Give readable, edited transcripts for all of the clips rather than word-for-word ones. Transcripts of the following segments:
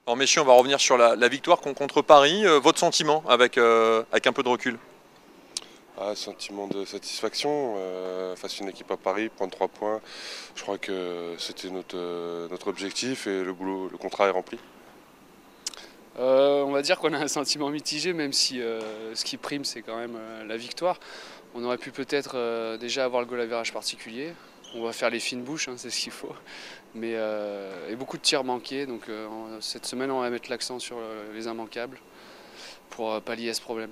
Alors messieurs, on va revenir sur la victoire contre Paris. Votre sentiment avec un peu de recul? Sentiment de satisfaction face à une équipe à Paris, prendre 3 points. Je crois que c'était notre objectif et le contrat est rempli. On va dire qu'on a un sentiment mitigé, même si ce qui prime, c'est quand même la victoire. On aurait pu peut-être déjà avoir le goal average particulier. On va faire les fines bouches, hein, c'est ce qu'il faut. Mais et beaucoup de tirs manqués. Donc cette semaine, on va mettre l'accent sur les immanquables pour pallier à ce problème.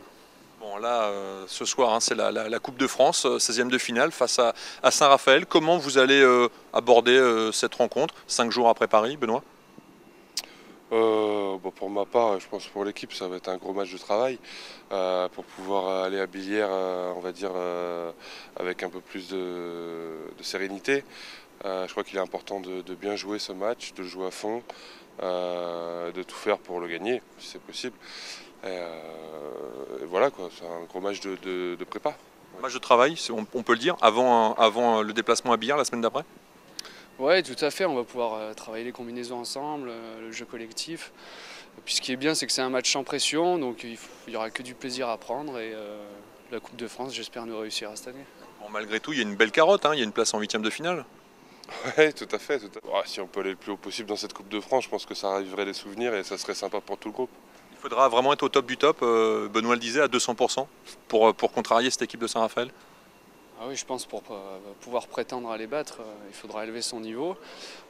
Bon là, ce soir, hein, c'est la Coupe de France, 16e de finale face à Saint-Raphaël. Comment vous allez aborder cette rencontre 5 jours après Paris, Benoît? Pour ma part, je pense pour l'équipe, ça va être un gros match de travail pour pouvoir aller à Billière, on va dire, avec un peu plus de sérénité. Je crois qu'il est important de bien jouer ce match, de le jouer à fond, de tout faire pour le gagner, si c'est possible. Et voilà quoi, c'est un gros match de prépa. Match de travail, on peut le dire, avant le déplacement à Billard la semaine d'après? Ouais, tout à fait. On va pouvoir travailler les combinaisons ensemble, le jeu collectif. Et puis ce qui est bien, c'est que c'est un match sans pression, donc il n'y aura que du plaisir à prendre. Et la Coupe de France, j'espère nous réussira cette année. Bon, malgré tout, il y a une belle carotte, hein, il y a une place en 8e de finale. Oui, tout à fait. Si on peut aller le plus haut possible dans cette Coupe de France, je pense que ça raviverait des souvenirs et ça serait sympa pour tout le groupe. Il faudra vraiment être au top du top, Benoît le disait, à 200% pour contrarier cette équipe de Saint-Raphaël. Ah oui, je pense pour pouvoir prétendre à les battre, il faudra élever son niveau.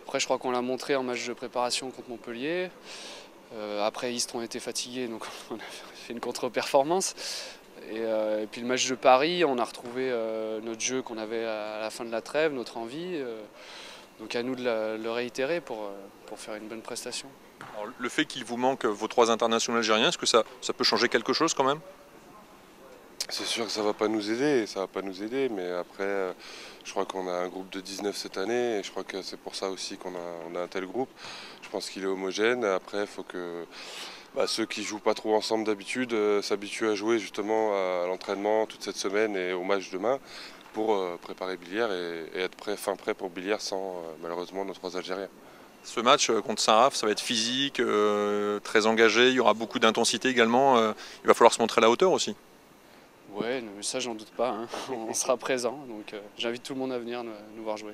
Après, je crois qu'on l'a montré en match de préparation contre Montpellier. Après, Istres ont été fatigués, donc on a fait une contre-performance. Et puis le match de Paris, on a retrouvé notre jeu qu'on avait à la fin de la trêve, notre envie. Donc à nous de le réitérer pour faire une bonne prestation. Alors, le fait qu'il vous manque vos 3 internationaux algériens, est-ce que ça peut changer quelque chose quand même? C'est sûr que ça va pas nous aider, mais après, je crois qu'on a un groupe de 19 cette année, et je crois que c'est pour ça aussi qu'on a un tel groupe. Je pense qu'il est homogène. Après, il faut que ceux qui jouent pas trop ensemble d'habitude s'habituent à jouer justement à l'entraînement toute cette semaine et au match demain pour préparer Billière et être fin prêt pour Billière sans malheureusement nos 3 Algériens. Ce match contre Saint-Raph, ça va être physique, très engagé, il y aura beaucoup d'intensité également. Il va falloir se montrer à la hauteur aussi. Ouais, ça j'en doute pas, hein. On sera présent, donc j'invite tout le monde à venir nous voir jouer.